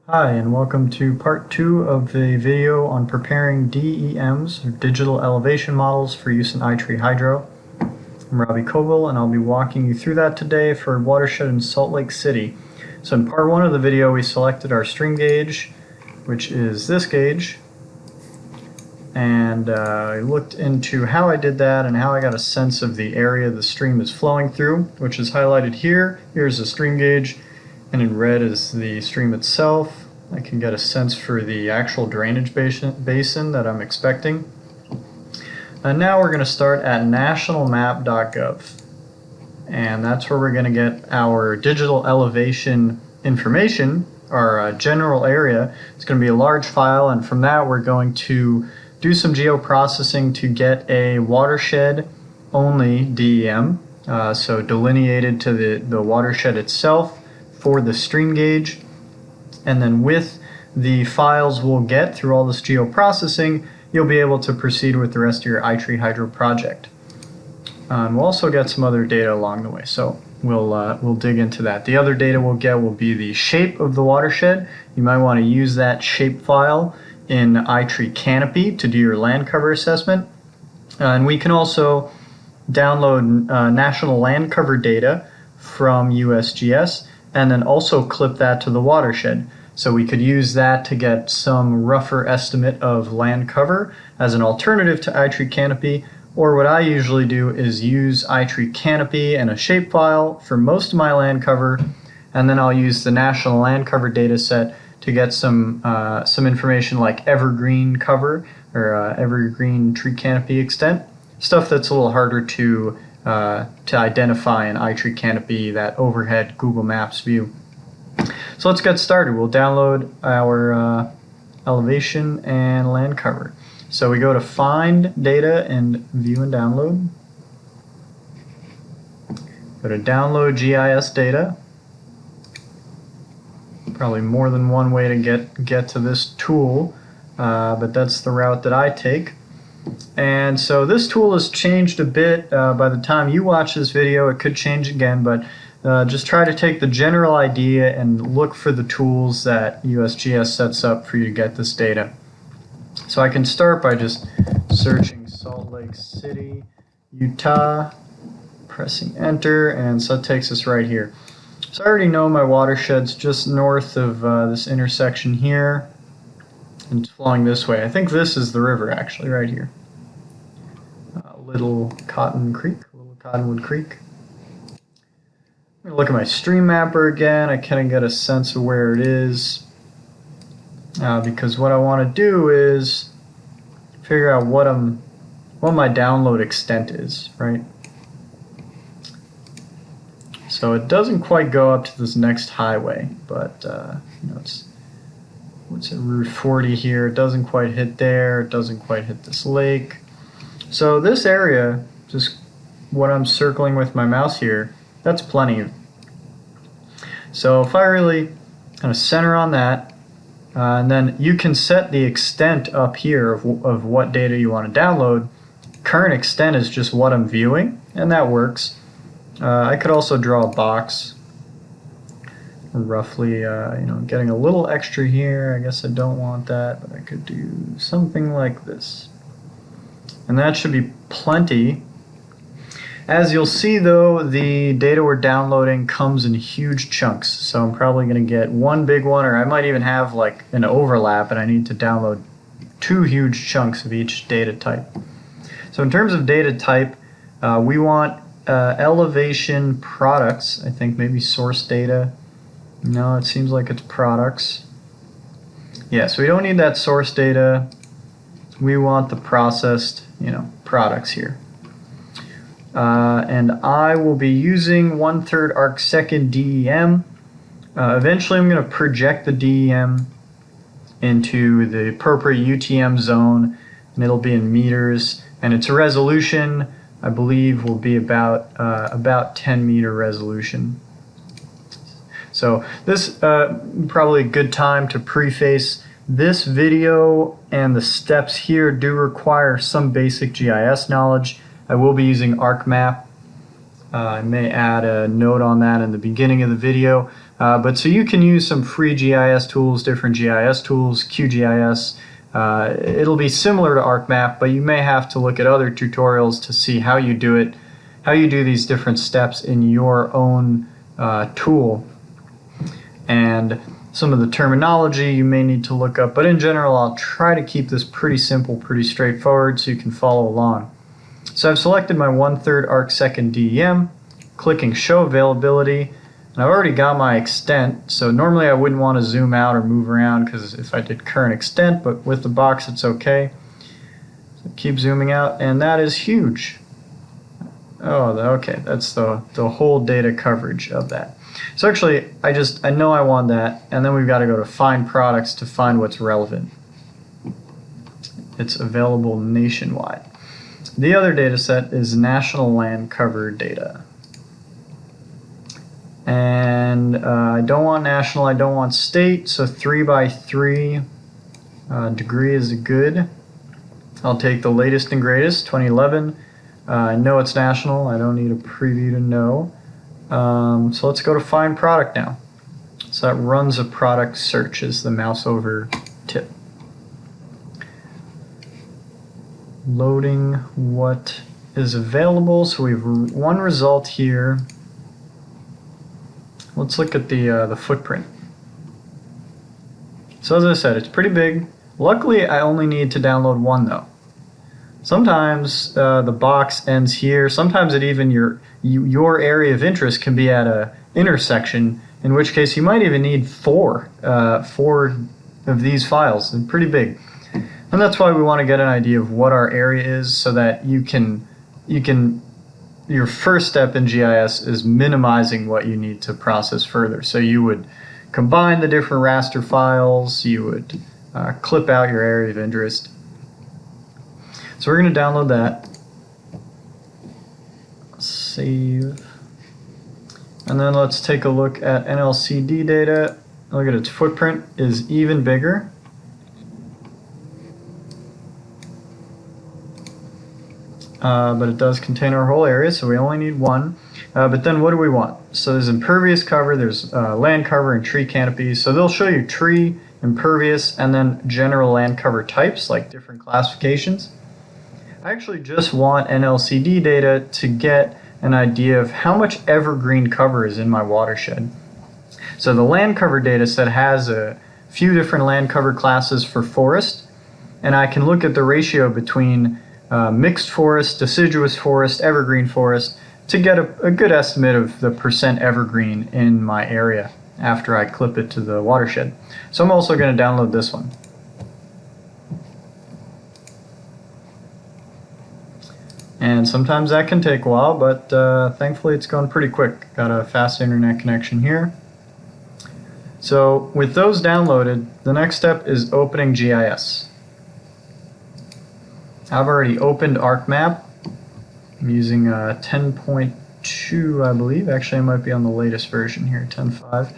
Hi, and welcome to part 2 of the video on preparing DEMs, or digital elevation models, for use in iTree Hydro. I'm Robbie Coble, and I'll be walking you through that today for Watershed in Salt Lake City. So in part 1 of the video, we selected our stream gauge, which is this gauge, and I looked into how I did that and how I got a sense of the area the stream is flowing through, which is highlighted here. Here's the stream gauge, and in red is the stream itself. I can get a sense for the actual drainage basin that I'm expecting. And now we're going to start at nationalmap.gov, and that's where we're going to get our digital elevation information, our general area. It's going to be a large file, and from that we're going to do some geoprocessing to get a watershed only DEM, so delineated to the watershed itself for the stream gauge. And then with the files we'll get through all this geoprocessing, you'll be able to proceed with the rest of your iTree Hydro project. We'll also get some other data along the way, so we'll dig into that. The other data we'll get will be the shape of the watershed. You might want to use that shapefile in iTree Canopy to do your land cover assessment. And we can also download national land cover data from USGS and then also clip that to the watershed. So we could use that to get some rougher estimate of land cover as an alternative to iTree Canopy. Or what I usually do is use iTree Canopy and a shapefile for most of my land cover, and then I'll use the national land cover data set to get some information like evergreen cover or evergreen tree canopy extent, stuff that's a little harder to identify in iTree Canopy, that overhead Google Maps view. So let's get started. We'll download our elevation and land cover. So we go to Find Data and View and Download. Go to Download GIS Data. Probably more than one way to get to this tool, but that's the route that I take. And so this tool has changed a bit. By the time you watch this video, it could change again, but just try to take the general idea and look for the tools that USGS sets up for you to get this data. So I can start by just searching Salt Lake City, Utah, pressing enter, and so it takes us right here. So I already know my watershed's just north of this intersection here, and it's flowing this way. I think this is the river actually, right here. Little Cottonwood Creek. I'm going to look at my stream mapper again. I kind of get a sense of where it is, because what I want to do is figure out what my download extent is, right? So it doesn't quite go up to this next highway, but it's what's it, Route 40 here. It doesn't quite hit there. It doesn't quite hit this lake. So this area, just what I'm circling with my mouse here, that's plenty. So if I really kind of center on that, and then you can set the extent up here of what data you want to download. Current extent is just what I'm viewing, and that works. I could also draw a box, roughly, getting a little extra here. I guess I don't want that, but I could do something like this. And that should be plenty. As you'll see though, the data we're downloading comes in huge chunks, so I'm probably going to get one big one, or I might even have like an overlap and I need to download two huge chunks of each data type. So in terms of data type, we want elevation products. I think maybe source data. No, it seems like it's products. Yeah, so we don't need that source data. We want the processed, products here. And I will be using 1/3 arcsecond DEM. Eventually I'm going to project the DEM into the appropriate UTM zone, and it'll be in meters, and its resolution, I believe, will be about 10 meter resolution. So this probably a good time to preface. This video and the steps here do require some basic GIS knowledge. I will be using ArcMap. I may add a note on that in the beginning of the video. But so you can use some free GIS tools, different GIS tools, QGIS. It'll be similar to ArcMap, but you may have to look at other tutorials to see how you do it, how you do these different steps in your own tool. And some of the terminology you may need to look up, but in general I'll try to keep this pretty simple, pretty straightforward so you can follow along. So I've selected my 1/3 arcsecond DEM, clicking show availability, and I've already got my extent, so normally I wouldn't want to zoom out or move around because if I did current extent, but with the box it's okay. So keep zooming out, and that is huge. Oh, okay, that's the whole data coverage of that. So actually, I know I want that, and then we've got to go to Find Products to find what's relevant. It's available nationwide. The other data set is National Land Cover Data. And I don't want national, I don't want state, so 3x3 degree is good. I'll take the latest and greatest, 2011. I know it's national, I don't need a preview to know. So let's go to Find Product now. So that runs a product search as the mouse over tip. Loading what is available. So we have one result here. Let's look at the footprint. So as I said, it's pretty big. Luckily, I only need to download one though. Sometimes the box ends here. Sometimes it even your area of interest can be at a intersection, in which case you might even need four of these files. They're pretty big. And that's why we want to get an idea of what our area is so that your first step in GIS is minimizing what you need to process further. So you would combine the different raster files, you would clip out your area of interest. So we're going to download that, save, and then let's take a look at NLCD data. Look at its footprint is even bigger. But it does contain our whole area, so we only need one. But then what do we want? So there's impervious cover, there's land cover and tree canopies. So they'll show you tree, impervious, and then general land cover types, like different classifications. I actually just want NLCD data to get an idea of how much evergreen cover is in my watershed. So the land cover data set has a few different land cover classes for forest, and I can look at the ratio between mixed forest, deciduous forest, evergreen forest to get a good estimate of the percent evergreen in my area after I clip it to the watershed. So I'm also going to download this one. And sometimes that can take a while, but thankfully it's going pretty quick. Got a fast internet connection here. So with those downloaded, the next step is opening GIS. I've already opened ArcMap. I'm using 10.2, I believe. Actually, I might be on the latest version here, 10.5.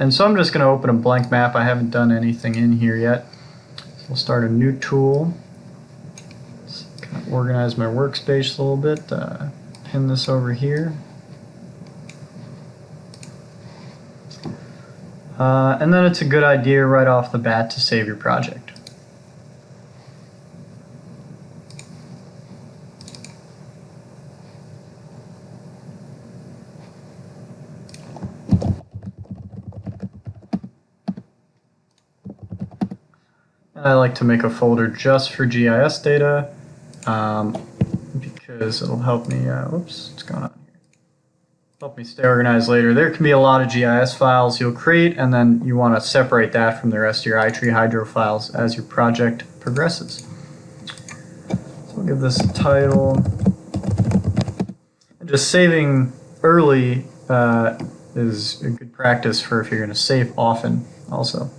And so I'm just going to open a blank map. I haven't done anything in here yet. So we'll start a new tool. Organize my workspace a little bit, pin this over here. And then it's a good idea right off the bat to save your project. And I like to make a folder just for GIS data. Because it'll help me, whoops, what's going on here? Help me stay organized later. There can be a lot of GIS files you'll create, and then you want to separate that from the rest of your iTree Hydro files as your project progresses. So I'll give this a title. And just saving early is a good practice for if you're going to save often also.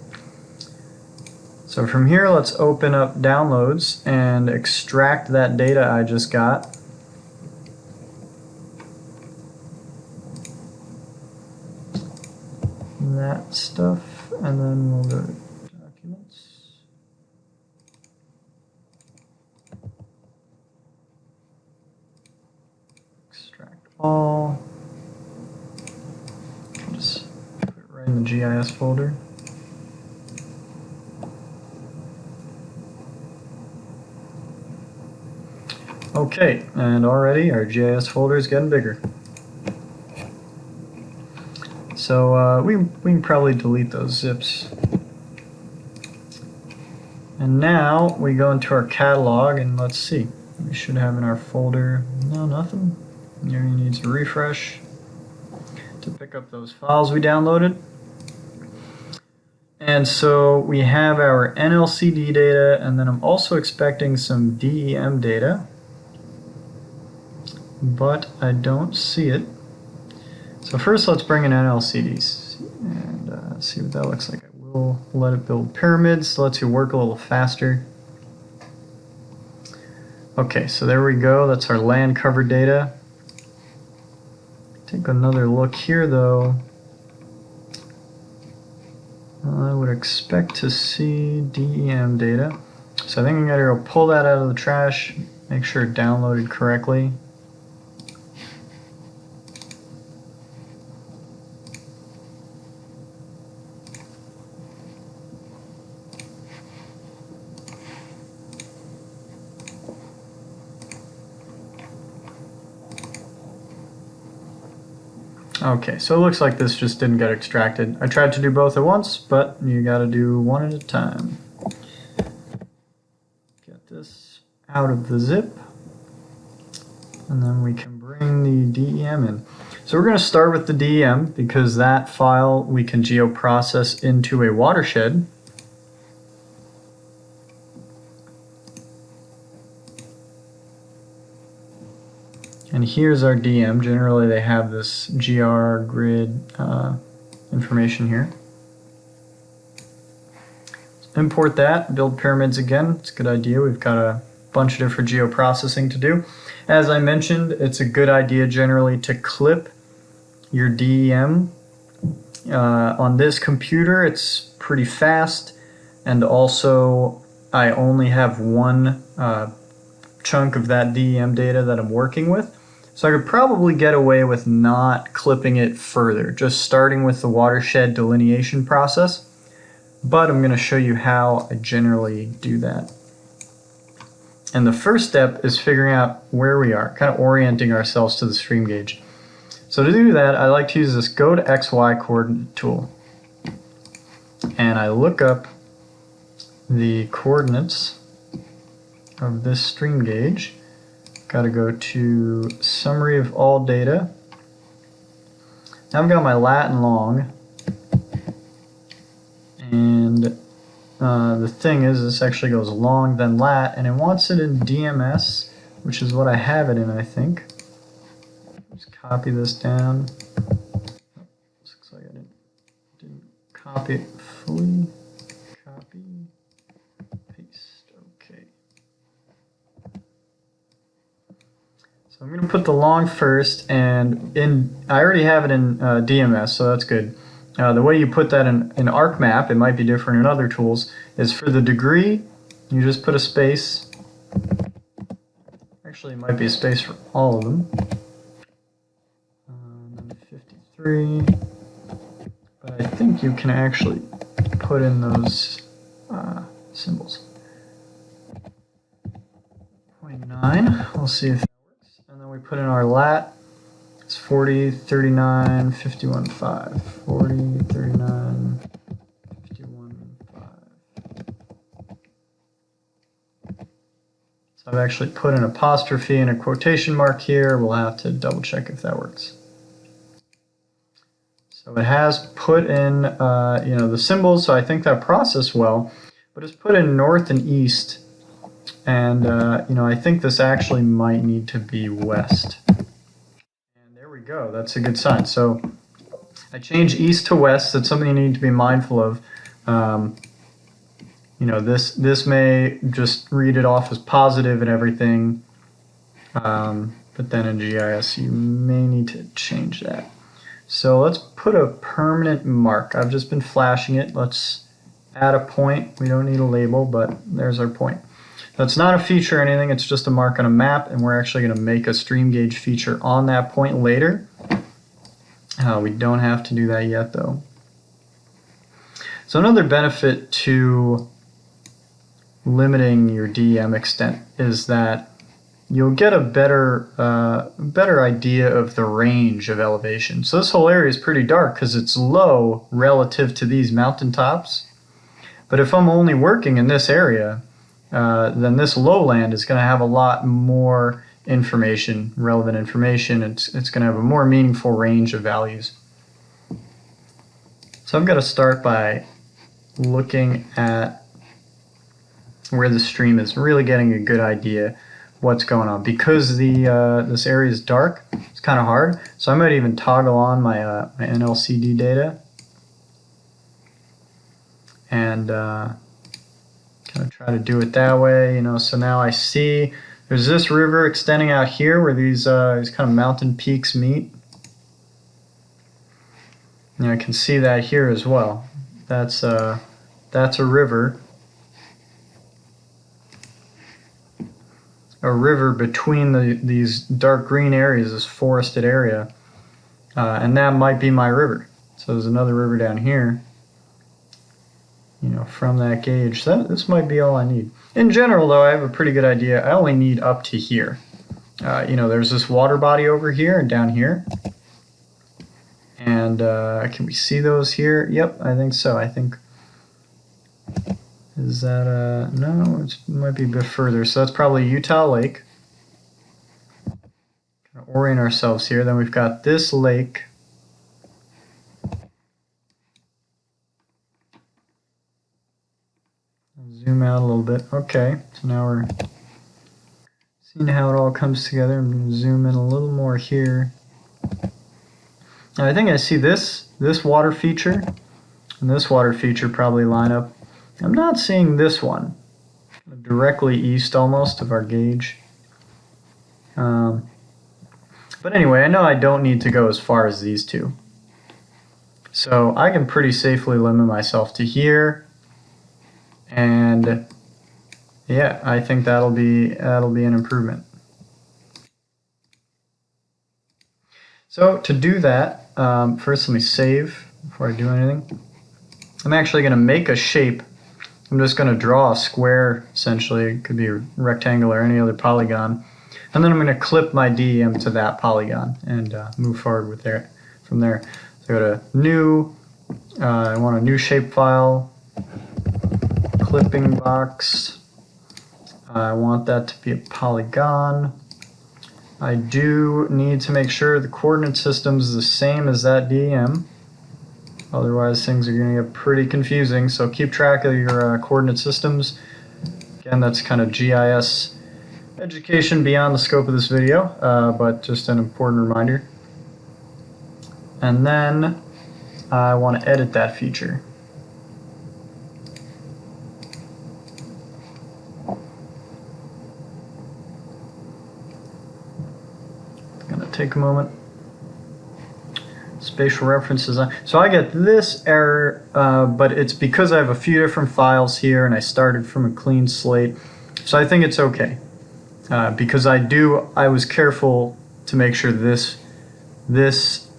So from here, let's open up downloads and extract that data I just got. That stuff, and then we'll go to documents. Extract all. Just in the GIS folder. Okay, and already our GIS folder is getting bigger. So we can probably delete those zips. And now we go into our catalog and let's see. We should have in our folder, no, nothing. Here needs a refresh to pick up those files we downloaded. And so we have our NLCD data, and then I'm also expecting some DEM data, but I don't see it. So first let's bring in NLCDs and see what that looks like. I will let it build pyramids, so lets you work a little faster. Okay, so there we go, that's our land cover data. Take another look here though. I would expect to see DEM data. So I think I'm going to go pull that out of the trash, make sure it downloaded correctly. Okay, so it looks like this just didn't get extracted. I tried to do both at once, but you got to do one at a time. Get this out of the zip, and then we can bring the DEM in. So we're going to start with the DEM because that file we can geoprocess into a watershed. And here's our DEM. Generally they have this GR grid information here. Import that, build pyramids again. It's a good idea. We've got a bunch of different geoprocessing to do. As I mentioned, it's a good idea generally to clip your DEM. On this computer it's pretty fast, and also I only have one chunk of that DEM data that I'm working with. So I could probably get away with not clipping it further, just starting with the watershed delineation process. But I'm going to show you how I generally do that. And the first step is figuring out where we are, kind of orienting ourselves to the stream gauge. So to do that, I like to use this go to XY coordinate tool. And I look up the coordinates of this stream gauge. Got to go to summary of all data. Now I've got my lat and long, and the thing is this actually goes long then lat, and it wants it in DMS, which is what I have it in, I think. Just copy this down. Looks like I didn't copy it fully. Copy, paste, okay. So I'm going to put the long first, and I already have it in DMS, so that's good. The way you put that in ArcMap, it might be different in other tools, is for the degree, you just put a space. Actually, it might be a space for all of them. And then 53. But I think you can actually put in those symbols. 0.9, we'll see if we put in our lat. It's 40, 39, 51, 5. 40, 39, 51, 5. So I've actually put an apostrophe and a quotation mark here. We'll have to double check if that works. So it has put in the symbols, so I think that processed well, but it's put in north and east. And I think this actually might need to be west. And there we go, that's a good sign. So I changed east to west. That's something you need to be mindful of. This may just read it off as positive and everything, but then in GIS you may need to change that. So let's put a permanent mark. I've just been flashing it. Let's add a point. We don't need a label, but there's our point. That's not a feature or anything, it's just a mark on a map, and we're actually going to make a stream gauge feature on that point later. We don't have to do that yet though. So another benefit to limiting your DEM extent is that you'll get a better idea of the range of elevation. So this whole area is pretty dark because it's low relative to these mountaintops. But if I'm only working in this area, then this lowland is going to have a lot more information, relevant information. It's going to have a more meaningful range of values. So I'm going to start by looking at where the stream is, really getting a good idea what's going on. Because this area is dark, it's kind of hard. So I might even toggle on my NLCD data and kind of try to do it that way. You know, so now I see there's this river extending out here where these kind of mountain peaks meet. And I can see that here as well. That's a river. A river between these dark green areas, this forested area, and that might be my river. So there's another river down here, you know, from that gauge. So this might be all I need. In general, though, I have a pretty good idea. I only need up to here. You know, there's this water body over here and down here. And can we see those here? Yep, I think so. I think, is that, no, it might be a bit further. So that's probably Utah Lake. Kind of orient ourselves here. Then we've got this lake. Zoom out a little bit. Okay, so now we're seeing how it all comes together. I'm going to zoom in a little more here. Now, I think I see this water feature and this water feature probably line up. I'm not seeing this one, directly east almost of our gauge. But anyway, I know I don't need to go as far as these two. So I can pretty safely limit myself to here. And yeah, I think that'll be an improvement. So to do that, first let me save before I do anything. I'm actually going to make a shape. I'm just going to draw a square, essentially. It could be a rectangle or any other polygon. And then I'm going to clip my DEM to that polygon and move forward with from there. So go to New, I want a new shapefile, clipping box. I want that to be a polygon. I do need to make sure the coordinate system is the same as that DEM. Otherwise, things are going to get pretty confusing. So keep track of your coordinate systems. Again, that's kind of GIS education beyond the scope of this video, but just an important reminder. And then I want to edit that feature. It's going to take a moment. Spatial references. So I get this error, but it's because I have a few different files here and I started from a clean slate. So I think it's okay. Because I was careful to make sure this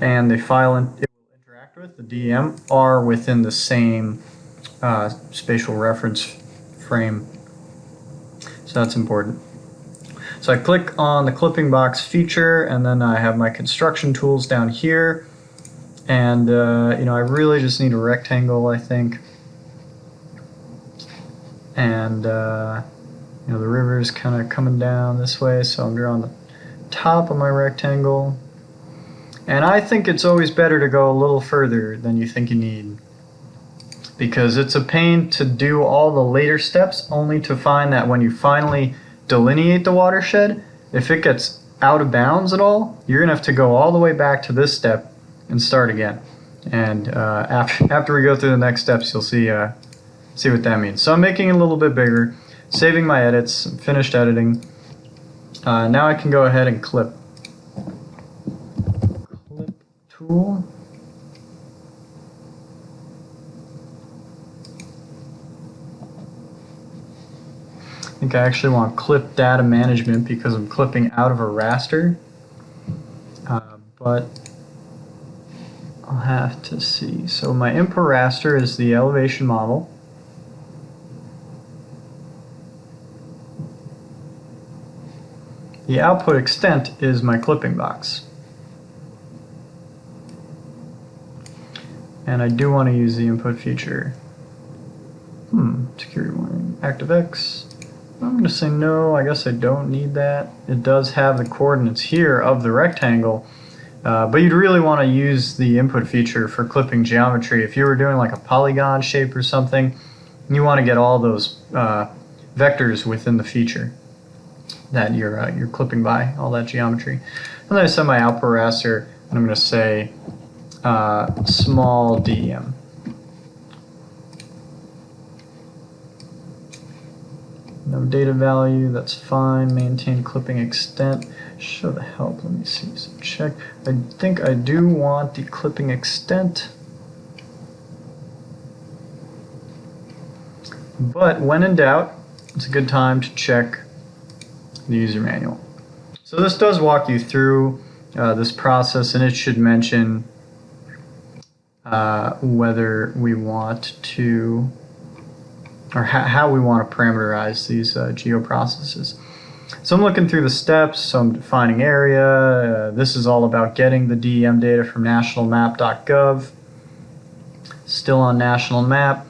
and the file it will interact with, the DEM, are within the same spatial reference frame. So that's important. So I click on the clipping box feature, and then I have my construction tools down here. And you know, I really just need a rectangle, I think. And you know, the river is kind of coming down this way, so I'm drawing the top of my rectangle. And I think it's always better to go a little further than you think you need, because it's a pain to do all the later steps only to find that when you finally delineate the watershed, if it gets out of bounds at all, you're going to have to go all the way back to this step and start again. And after we go through the next steps, you'll see what that means. So I'm making it a little bit bigger, saving my edits, finished editing. Now I can go ahead and clip. Clip tool. I think I actually want clip data management because I'm clipping out of a raster. But I'll have to see. So my input raster is the elevation model. The output extent is my clipping box. And I do want to use the input feature. Security warning, ActiveX. I'm going to say no, I guess I don't need that. It does have the coordinates here of the rectangle, but you'd really want to use the input feature for clipping geometry. If you were doing like a polygon shape or something, you want to get all those vectors within the feature that you're clipping by, all that geometry. And then I set my output raster, and I'm going to say small DEM. No data value, that's fine. Maintain clipping extent. Show the help, let me see, so check. I think I do want the clipping extent. But when in doubt, it's a good time to check the user manual. So this does walk you through this process, and it should mention whether we want to, or how we want to parameterize these geoprocesses. So I'm looking through the steps, so I'm defining area. This is all about getting the DEM data from nationalmap.gov. Still on national map.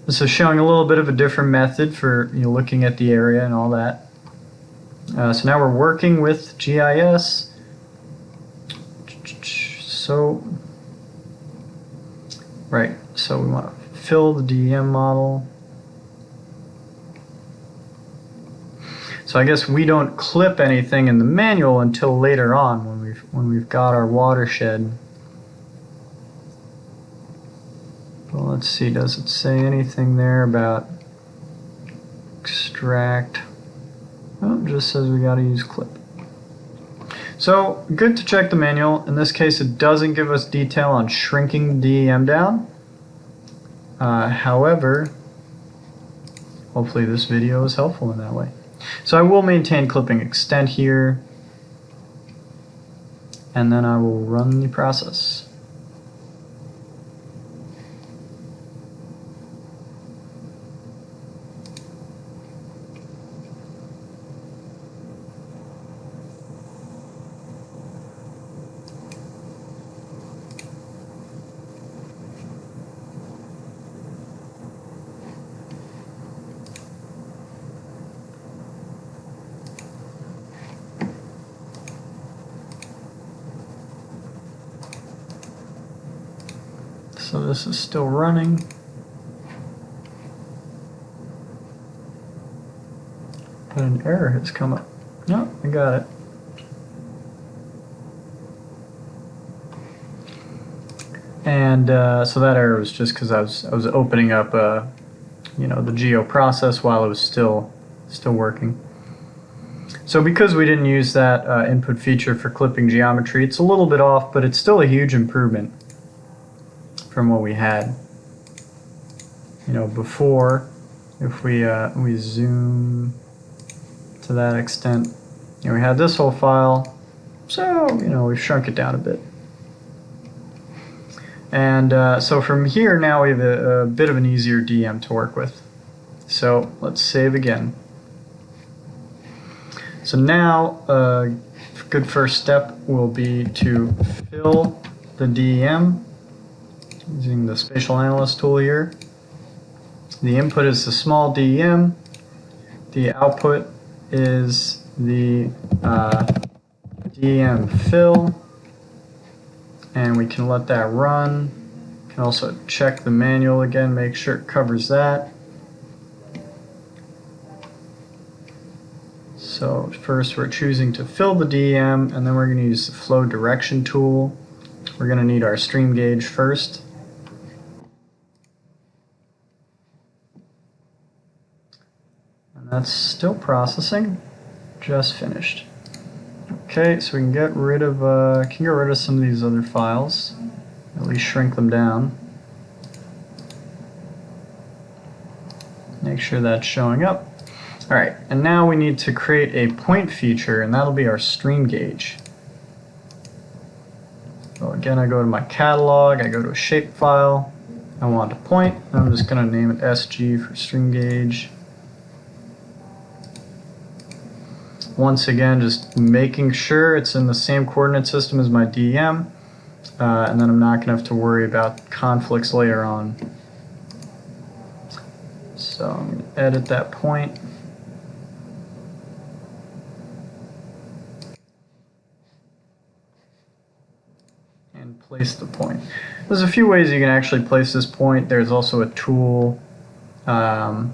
This is showing a little bit of a different method for looking at the area and all that. So now we're working with GIS. So, right, so we want to fill the DEM model. So I guess we don't clip anything in the manual until later on when we've got our watershed. Well, let's see, does it say anything there about extract? Oh, it just says we got to use clip. So good to check the manual. In this case, it doesn't give us detail on shrinking the DEM down. However, hopefully this video is helpful in that way. So I will maintain clipping extent here, and then I will run the process. So this is still running. And an error has come up. No, I got it. And so that error was just because I was opening up the geo process while it was still working. So because we didn't use that input feature for clipping geometry, it's a little bit off, but it's still a huge improvement from what we had. Before, if we zoom to that extent, we had this whole file, so we've shrunk it down a bit. And so from here now we have a bit of an easier DEM to work with. So let's save again. So now a good first step will be to fill the DEM using the spatial analyst tool here. The input is the small DEM. The output is the DEM fill, and we can let that run. We can also check the manual again, make sure it covers that. So first we're choosing to fill the DEM, and then we're going to use the flow direction tool. We're going to need our stream gauge first. That's still processing, just finished. Okay, so we can get rid of some of these other files, at least shrink them down. Make sure that's showing up. All right, and now we need to create a point feature, and that'll be our stream gauge. So again, again, I go to my catalog, I go to a shapefile, I want a point, I'm just going to name it SG for stream gauge. Once again, just making sure it's in the same coordinate system as my DEM, and then I'm not going to have to worry about conflicts later on. So I'm going to edit that point. And place the point. There's a few ways you can actually place this point. There's also a tool. A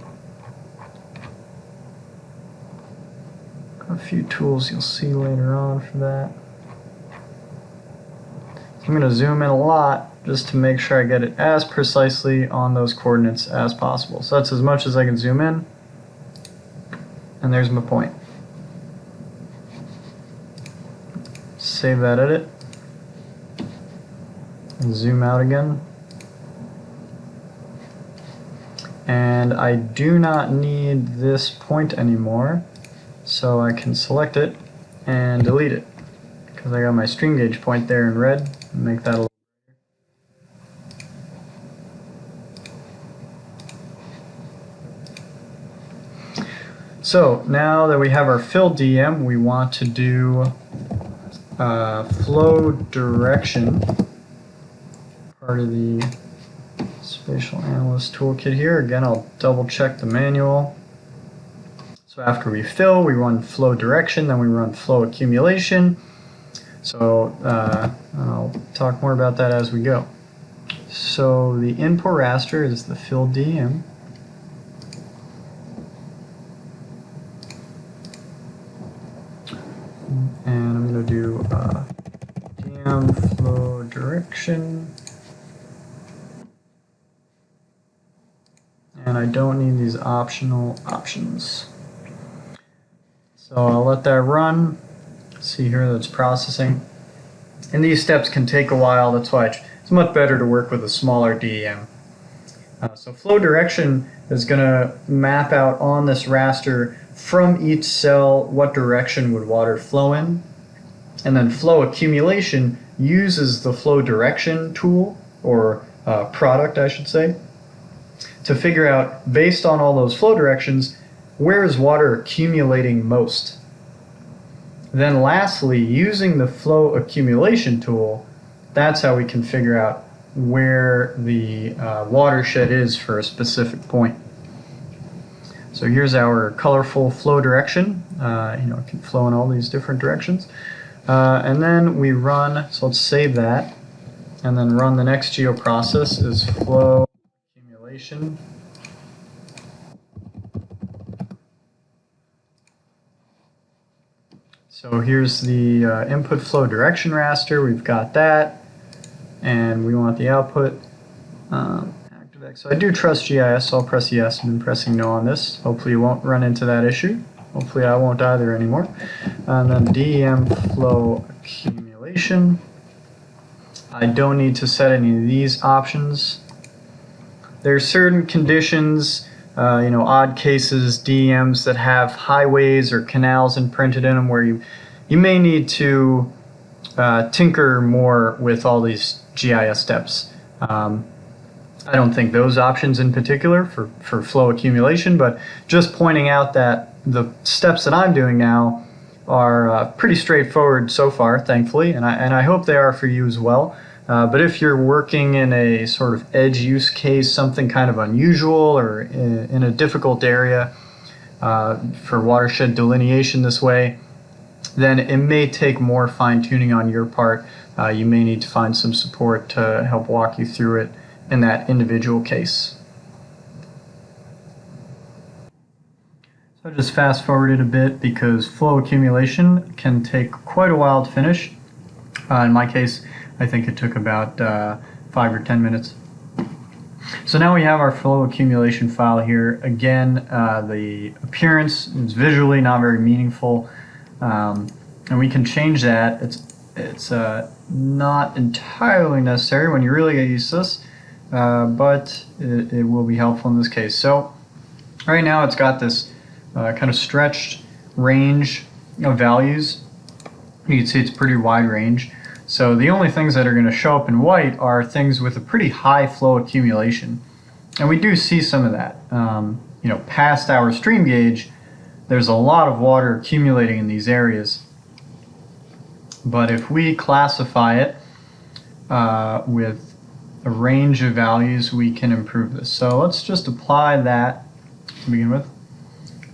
few tools you'll see later on for that. So I'm going to zoom in a lot just to make sure I get it as precisely on those coordinates as possible. So that's as much as I can zoom in. And there's my point. Save that edit. And zoom out again. And I do not need this point anymore. So I can select it and delete it because I got my stream gauge point there in red. Make that a little bigger. So now that we have our fill DEM, we want to do flow direction, part of the Spatial Analyst Toolkit here. Again, I'll double check the manual. So after we fill, we run flow direction, then we run flow accumulation. So I'll talk more about that as we go. So the input raster is the fill DEM. And I'm going to do DEM flow direction. And I don't need these optional options. So I'll let that run. See here that it's processing. And these steps can take a while. That's why it's much better to work with a smaller DEM. So flow direction is going to map out on this raster from each cell what direction would water flow in. And then flow accumulation uses the flow direction tool, or product I should say, to figure out, based on all those flow directions, where is water accumulating most? Then lastly, using the flow accumulation tool, that's how we can figure out where the watershed is for a specific point. So here's our colorful flow direction. It can flow in all these different directions. And then we run, so let's save that, and then run the next geoprocess is flow accumulation. So here's the input flow direction raster. We've got that, and we want the output ActiveX. So I do trust GIS, so I'll press yes. I've been pressing no on this. Hopefully you won't run into that issue. Hopefully I won't either anymore. And then DEM flow accumulation. I don't need to set any of these options. There are certain conditions, odd cases, DEMs that have highways or canals imprinted in them where you may need to tinker more with all these GIS steps. I don't think those options in particular for flow accumulation, but just pointing out that the steps that I'm doing now are pretty straightforward so far, thankfully, and I hope they are for you as well. But if you're working in a sort of edge use case, something kind of unusual or in a difficult area for watershed delineation this way, then it may take more fine-tuning on your part. You may need to find some support to help walk you through it in that individual case. So I just fast forwarded a bit because flow accumulation can take quite a while to finish. In my case, I think it took about 5 or 10 minutes. So now we have our flow accumulation file here. Again, the appearance is visually not very meaningful, and we can change that. It's not entirely necessary when you really get used to this, but it will be helpful in this case. So right now it's got this kind of stretched range of values. You can see it's a pretty wide range. So the only things that are going to show up in white are things with a pretty high flow accumulation. And we do see some of that. Past our stream gauge, there's a lot of water accumulating in these areas. But if we classify it with a range of values, we can improve this. So let's just apply that to begin with.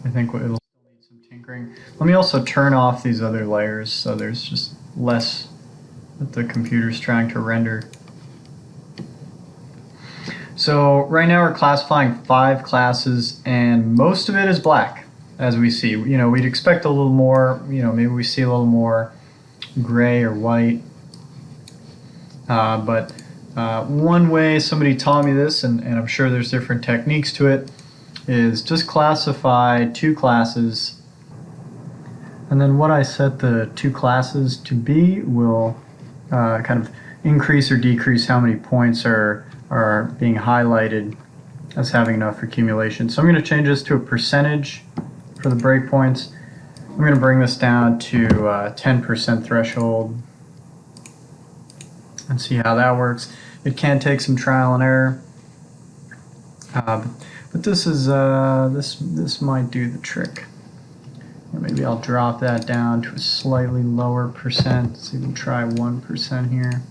I think it'll still need some tinkering. Let me also turn off these other layers so there's just less that the computer's trying to render. So right now we're classifying 5 classes, and most of it is black, as we see. We'd expect a little more, maybe we see a little more gray or white. But one way somebody taught me this, and I'm sure there's different techniques to it, is just classify 2 classes, and then what I set the 2 classes to be will kind of increase or decrease how many points are being highlighted as having enough accumulation. So I'm going to change this to a percentage for the breakpoints. I'm going to bring this down to 10% threshold and see how that works. It can take some trial and error, but this is this might do the trick. Maybe I'll drop that down to a slightly lower percent. Let's even try 1% here.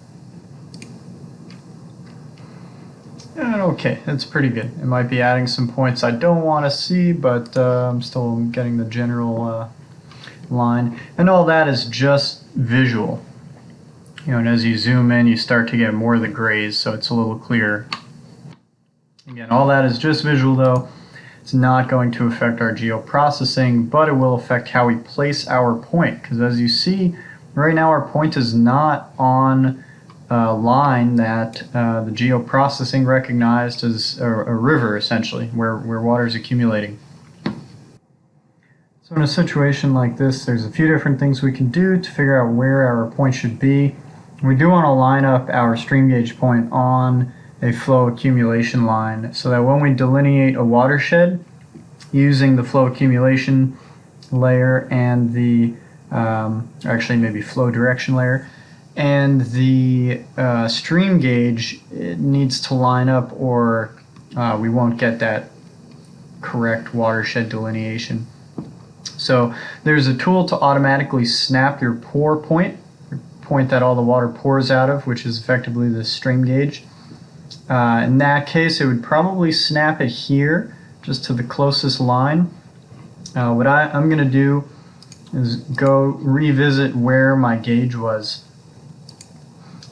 And okay, that's pretty good. It might be adding some points I don't want to see, but I'm still getting the general line. And all that is just visual. And as you zoom in, you start to get more of the grays, so it's a little clearer. Again, all that is just visual though. It's not going to affect our geoprocessing, but it will affect how we place our point. Because as you see, right now our point is not on a line that the geoprocessing recognized as a river, essentially, where water is accumulating. So in a situation like this, there's a few different things we can do to figure out where our point should be. We do want to line up our stream gauge point on a flow accumulation line so that when we delineate a watershed using the flow accumulation layer and the actually maybe flow direction layer and the stream gauge, it needs to line up or we won't get that correct watershed delineation. So there's a tool to automatically snap your pour point that all the water pours out of, which is effectively the stream gauge. In that case, it would probably snap it here, just to the closest line. What I'm going to do is go revisit where my gauge was.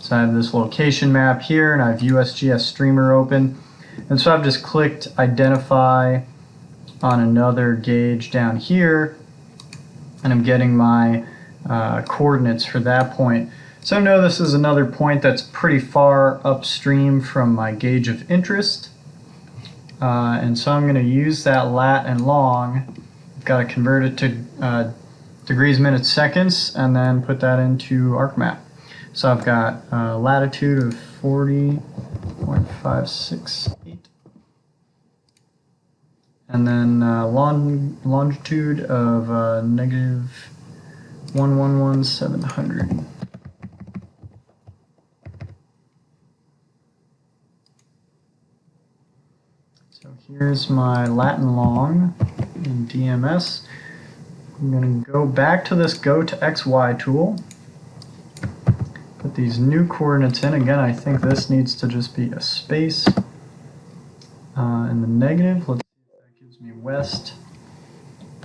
So I have this location map here, and I have USGS Streamer open. And so I've just clicked Identify on another gauge down here, and I'm getting my coordinates for that point. So I know this is another point that's pretty far upstream from my gauge of interest. And so I'm going to use that lat and long. I've got to convert it to degrees, minutes, seconds, and then put that into ArcMap. So I've got latitude of 40.568. And then longitude of negative 111,700. So here's my lat and long in DMS. I'm going to go back to this Go to XY tool. Put these new coordinates in. Again, I think this needs to just be a space. In the negative, let's see if that gives me west.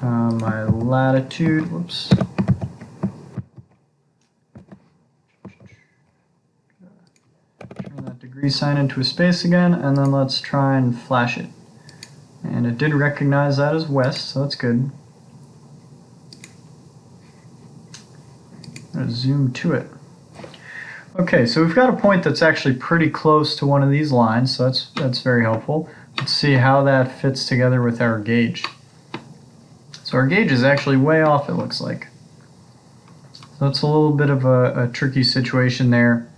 My latitude, whoops. Turn that degree sign into a space again, and then let's try and flash it. And it did recognize that as west, so that's good. I'm going to zoom to it. Okay, so we've got a point that's actually pretty close to one of these lines, so that's very helpful. Let's see how that fits together with our gauge. So our gauge is actually way off, it looks like. So it's a little bit of a tricky situation there.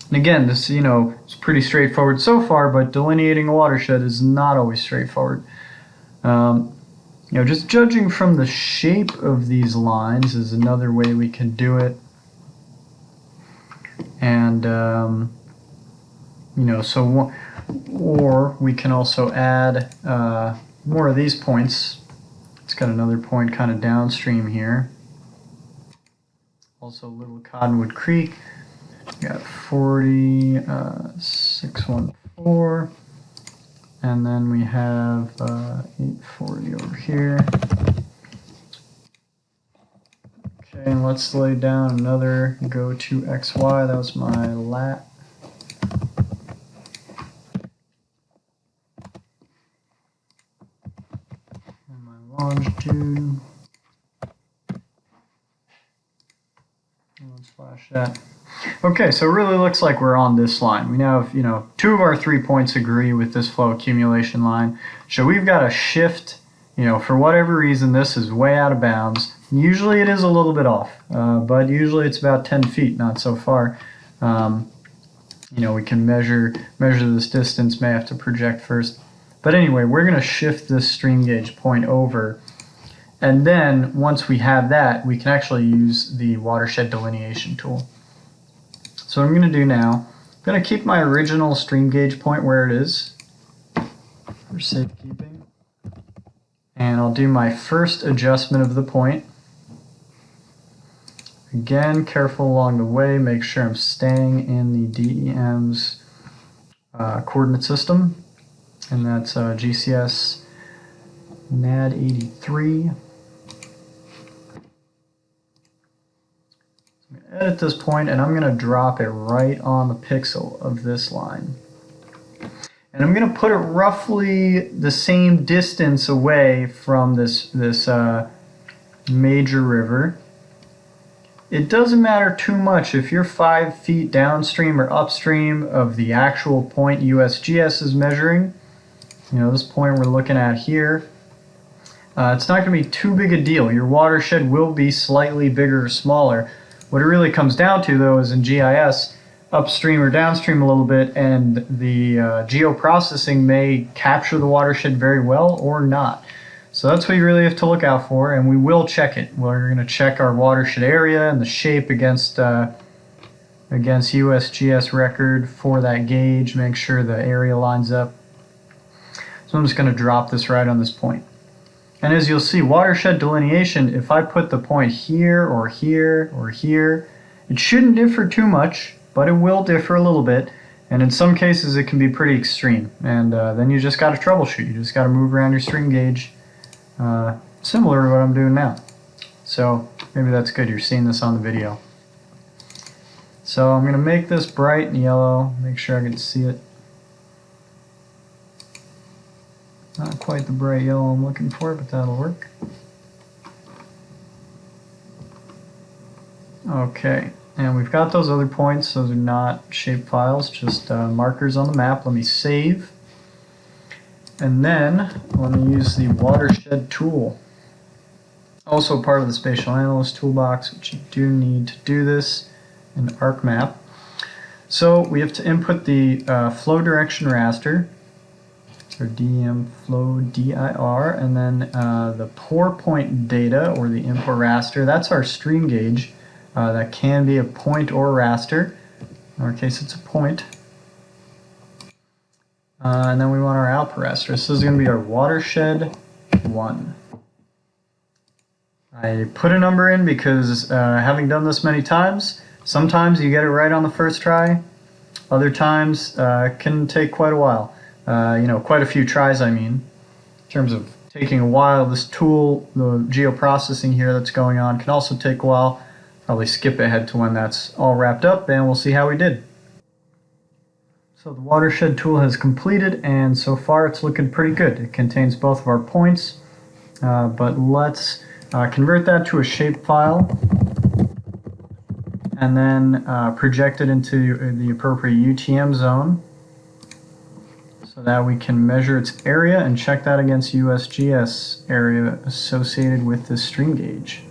And again, this, it's pretty straightforward so far, but delineating a watershed is not always straightforward. Just judging from the shape of these lines is another way we can do it. And you know, so or we can also add more of these points. It's got another point kind of downstream here. Also Little Cottonwood Creek. We got 614. And then we have 840 over here. Okay, and let's lay down another go to XY. That was my lat. And my longitude. Let's flash that. Okay, so it really looks like we're on this line. We now have, you know, 2 of our 3 points agree with this flow accumulation line. So we've got a shift, you know, for whatever reason this is way out of bounds. Usually it is a little bit off, but usually it's about 10 feet, not so far. You know, we can measure this distance, may have to project first. But anyway, we're going to shift this stream gauge point over. And then once we have that, we can actually use the Watershed Delineation tool. So what I'm going to do now, I'm going to keep my original stream gauge point where it is for safekeeping. And I'll do my first adjustment of the point. Again, careful along the way, make sure I'm staying in the DEM's coordinate system. And that's GCS NAD 83. Edit this point, and I'm going to drop it right on the pixel of this line. And I'm going to put it roughly the same distance away from this major river. It doesn't matter too much if you're 5 feet downstream or upstream of the actual point USGS is measuring. You know, this point we're looking at here. It's not going to be too big a deal. Your watershed will be slightly bigger or smaller. What it really comes down to, though, is in GIS, upstream or downstream a little bit, and the geoprocessing may capture the watershed very well or not. So that's what you really have to look out for, and we will check it. We're going to check our watershed area and the shape against USGS record for that gauge, make sure the area lines up. So I'm just going to drop this right on this point. And as you'll see, watershed delineation, if I put the point here or here or here, it shouldn't differ too much, but it will differ a little bit. And in some cases, it can be pretty extreme. And then you just got to troubleshoot. You just got to move around your stream gauge, similar to what I'm doing now. So maybe that's good. You're seeing this on the video. So I'm going to make this bright and yellow, make sure I can see it. Not quite the bright yellow I'm looking for, but that'll work. Okay, and we've got those other points. Those are not shape files, just markers on the map. Let me save. And then let me use the Watershed tool. Also part of the Spatial Analyst toolbox, which you do need to do this in ArcMap. So we have to input the flow direction raster. Or DEM flow DIR, and then the pour point data, or the import raster. That's our stream gauge. That can be a point or raster. In our case, it's a point. And then we want our output raster. This is going to be our watershed 1. I put a number in because having done this many times, sometimes you get it right on the first try. Other times it can take quite a while. You know, quite a few tries, I mean, in terms of taking a while. This tool, the geoprocessing here that's going on, can also take a while. Probably skip ahead to when that's all wrapped up, and we'll see how we did. So the watershed tool has completed, and so far it's looking pretty good. It contains both of our points, but let's convert that to a shapefile, and then project it into the appropriate UTM zone, so that we can measure its area and check that against USGS area associated with this stream gauge.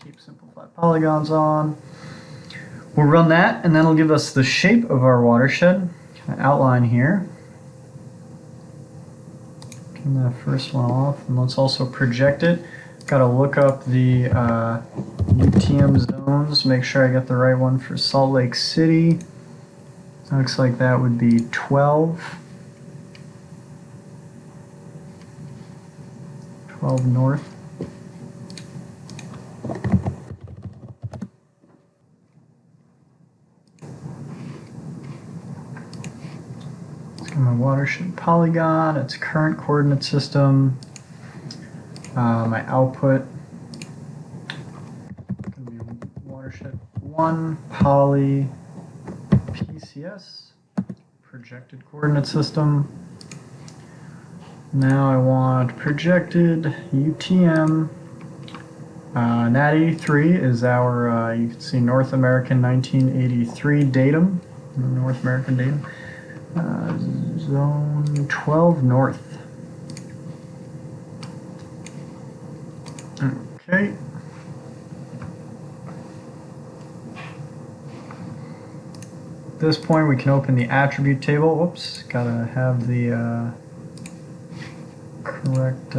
Keep simplified polygons on. We'll run that, and then it'll give us the shape of our watershed. Outline here. Turn that first one off, and let's also project it. Got to look up the UTM zones, make sure I get the right one for Salt Lake City. Looks like that would be 12. 12 north. My watershed polygon, its current coordinate system, my output, going to be watershed 1 poly PCS, projected coordinate system. Now I want projected UTM. NAT 83 is our, you can see North American 1983 datum, North American datum. Zone 12 north. Okay. At this point we can open the attribute table. Whoops, gotta have the correct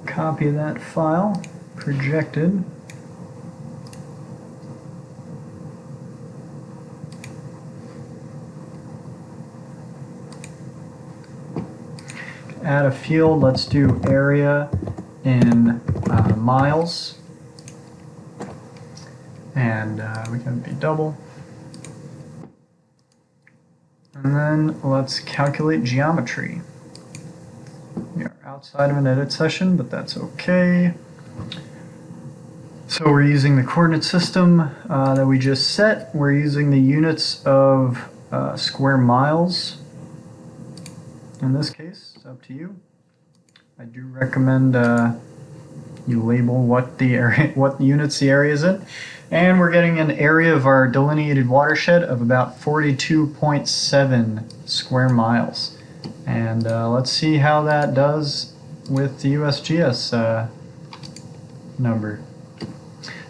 copy of that file. Projected. Add a field, let's do area in miles, and we can be double. And then let's calculate geometry. We are outside of an edit session, but that's okay. So we're using the coordinate system that we just set. We're using the units of square miles in this case. It's up to you. I do recommend you label what the area, what units the area is in. And we're getting an area of our delineated watershed of about 42.7 square miles. And let's see how that does with the USGS number.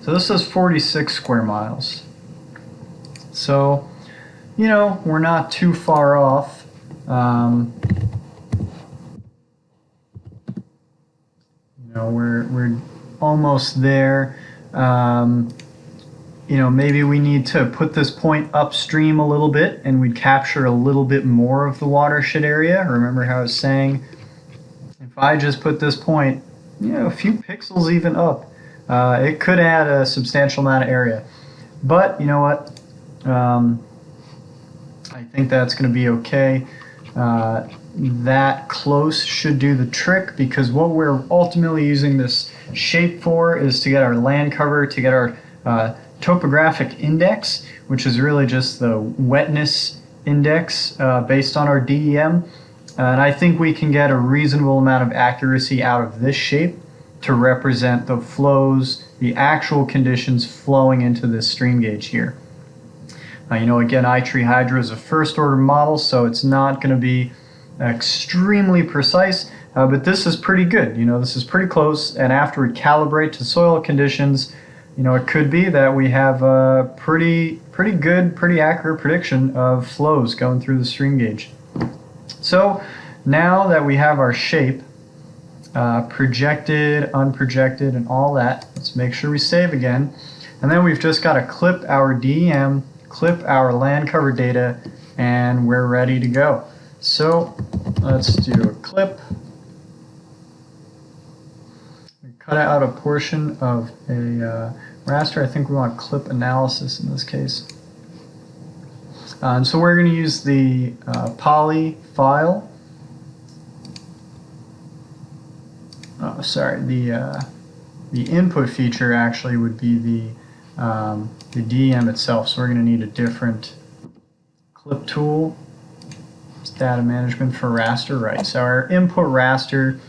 So this is 46 square miles. So, you know, we're not too far off. You know, we're almost there. You know, maybe we need to put this point upstream a little bit and we'd capture a little bit more of the watershed area. Remember how I was saying, if I just put this point, you know, a few pixels even up, it could add a substantial amount of area. But you know what? I think that's going to be okay. That close should do the trick, because what we're ultimately using this shape for is to get our land cover, to get our topographic index, which is really just the wetness index based on our DEM. And I think we can get a reasonable amount of accuracy out of this shape to represent the flows, the actual conditions flowing into this stream gauge here. You know, again, iTree Hydro is a first order model, so it's not going to be extremely precise, but this is pretty good. You know, this is pretty close, and after we calibrate to soil conditions, you know, it could be that we have a pretty good, pretty accurate prediction of flows going through the stream gauge. So now that we have our shape projected, unprojected, and all that, let's make sure we save again. And then we've just got to clip our DEM, clip our land cover data, and we're ready to go. So let's do a clip. Cut out a portion of a raster. I think we want clip analysis in this case. And so we're going to use the poly file. Oh, sorry, the input feature actually would be the DEM itself. So we're going to need a different clip tool. It's data management for raster, right? So our input raster,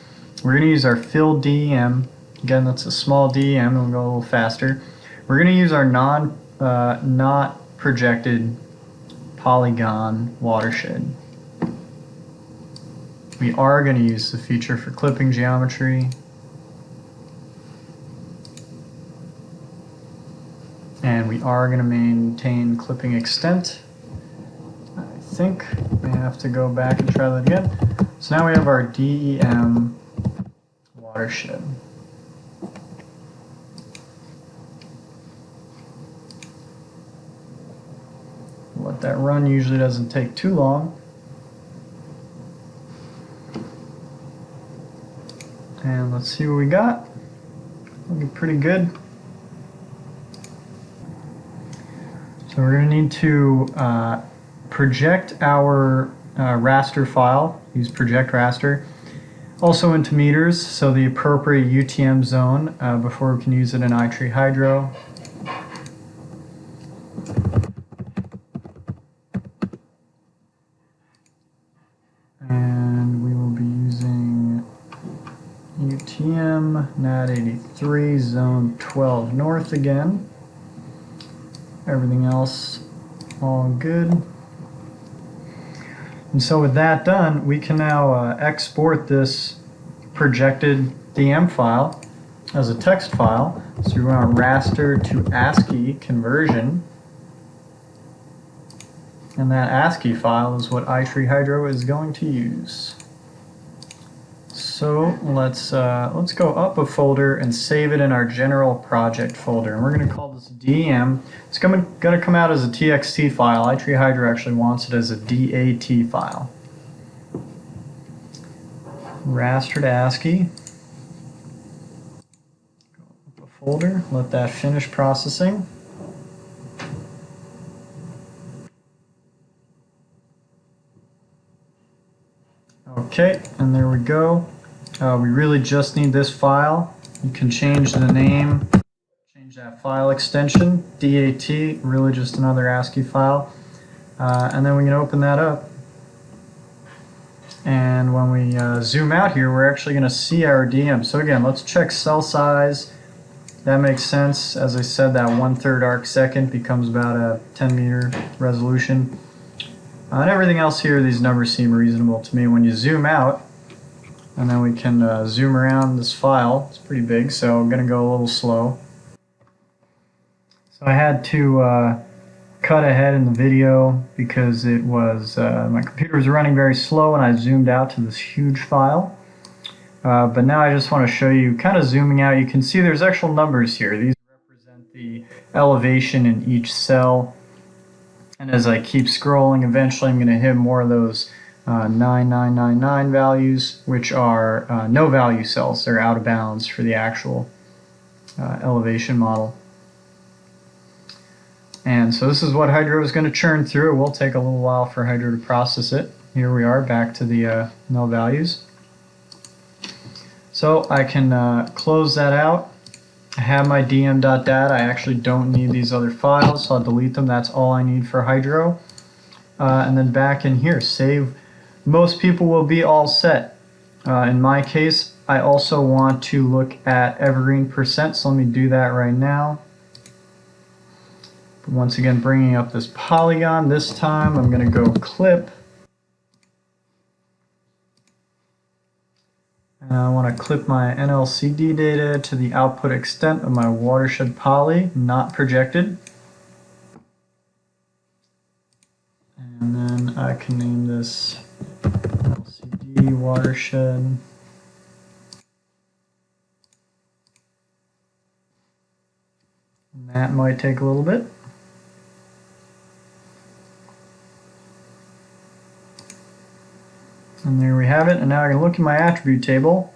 we're going to use our fill DEM. Again, that's a small DEM, and we'll go a little faster. We're going to use our not projected polygon watershed. We are going to use the feature for clipping geometry. And we are going to maintain clipping extent. I think we have to go back and try that again. So now we have our DEM watershed. Let that run, usually doesn't take too long. And let's see what we got. Looking pretty good. So we're going to need to project our raster file, use project raster, also into meters, so the appropriate UTM zone before we can use it in iTree Hydro. And we will be using UTM NAT 83 zone 12 north again. Everything else all good. And so with that done, we can now export this projected DEM file as a text file. So we want raster to ASCII conversion. And that ASCII file is what iTree Hydro is going to use. So let's go up a folder and save it in our general project folder. And we're going to call this DEM. It's going to come out as a TXT file. iTree Hydro actually wants it as a DAT file. Raster to ASCII. Go up a folder, let that finish processing. Okay, and there we go. We really just need this file. You can change the name, change that file extension, DAT, really just another ASCII file. And then we can open that up. And when we zoom out here, we're actually going to see our DEM. So again, let's check cell size. That makes sense. As I said, that 1/3 arc second becomes about a 10-meter resolution. And everything else here, these numbers seem reasonable to me. When you zoom out, and then we can zoom around this file. It's pretty big, so I'm going to go a little slow. So I had to cut ahead in the video because it was my computer was running very slow and I zoomed out to this huge file. But now I just want to show you, kind of zooming out, you can see there's actual numbers here. These represent the elevation in each cell. And as I keep scrolling, eventually I'm going to hit more of those 9999 values, which are no value cells. They're out of bounds for the actual elevation model. And so this is what Hydro is going to churn through. It will take a little while for Hydro to process it. Here we are back to the no values. So I can close that out. I have my dm.dat. I actually don't need these other files, so I'll delete them. That's all I need for Hydro. And then back in here, save. Most people will be all set. In my case, I also want to look at Evergreen %, so let me do that right now. Once again, bringing up this polygon. This time I'm going to go clip. And I want to clip my NLCD data to the output extent of my watershed poly, not projected. And then I can name this LCD watershed. And that might take a little bit. And there we have it. And now I can look in my attribute table.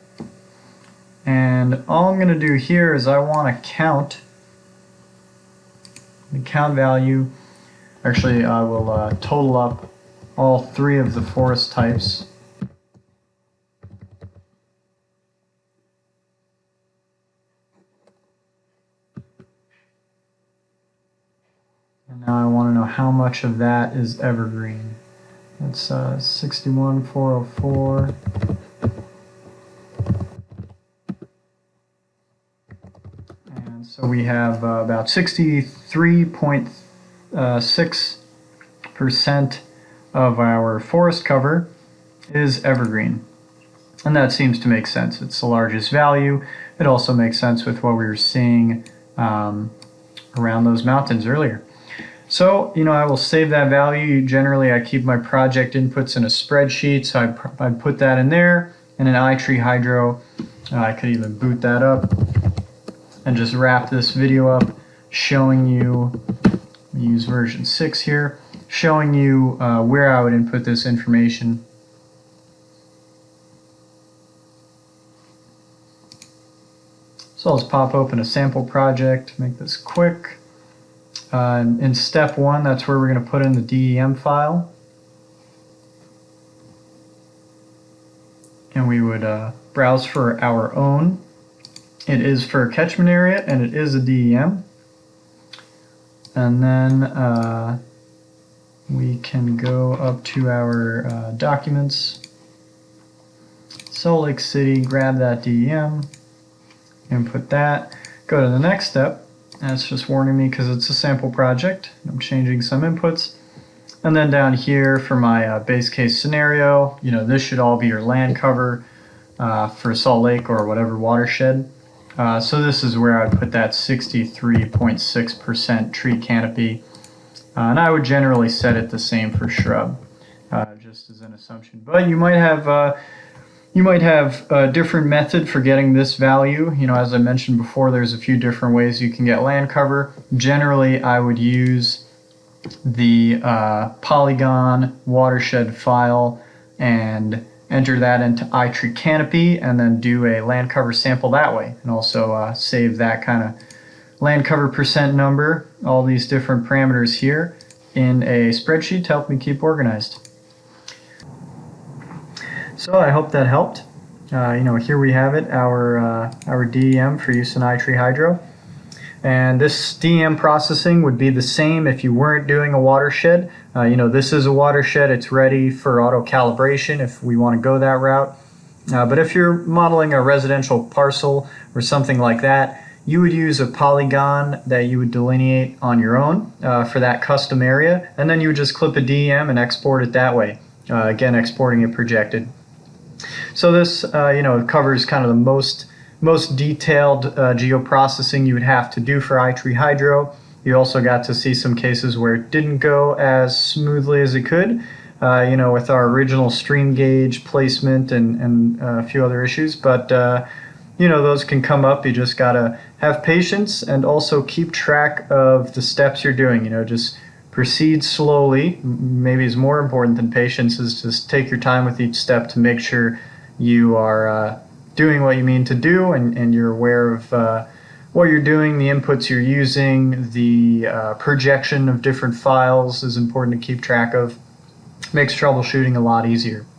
And all I'm going to do here is I want to count the count value. Actually, I will total up all three of the forest types. And now I want to know how much of that is evergreen. That's 61,404. And so we have about 63.6% of our forest cover is evergreen. And that seems to make sense. It's the largest value. It also makes sense with what we were seeing around those mountains earlier. So, I will save that value. Generally, I keep my project inputs in a spreadsheet, so I put that in there. And in iTree Hydro, I could even boot that up and just wrap this video up, showing you, use version 6 here, showing you where I would input this information. So let's pop open a sample project, make this quick. In step 1, that's where we're going to put in the DEM file. And we would browse for our own. It is for a catchment area, and it is a DEM. And then we can go up to our documents, Salt Lake City, grab that DEM, input that, go to the next step. And it's just warning me because it's a sample project. I'm changing some inputs. And then down here for my base case scenario, this should all be your land cover for Salt Lake or whatever watershed. So this is where I put that 63.6% tree canopy. And I would generally set it the same for shrub, just as an assumption. But you might have a different method for getting this value. As I mentioned before, there's a few different ways you can get land cover. Generally, I would use the polygon watershed file and enter that into iTree Canopy and then do a land cover sample that way, and also save that kind of land cover percent number, all these different parameters here, in a spreadsheet to help me keep organized. So I hope that helped. Here we have it, our DEM for use in iTree Hydro. And this DEM processing would be the same if you weren't doing a watershed. This is a watershed. It's ready for auto calibration if we want to go that route. But if you're modeling a residential parcel or something like that, you would use a polygon that you would delineate on your own for that custom area. And then you would just clip a DEM and export it that way. Again, exporting it projected. So this, covers kind of the most detailed geoprocessing you would have to do for iTree Hydro. You also got to see some cases where it didn't go as smoothly as it could, with our original stream gauge placement and a few other issues. But, those can come up. You just got to have patience and also keep track of the steps you're doing. Just proceed slowly. Maybe is more important than patience, is just take your time with each step to make sure you are doing what you mean to do, and you're aware of what you're doing, the inputs you're using, the projection of different files is important to keep track of. Makes troubleshooting a lot easier.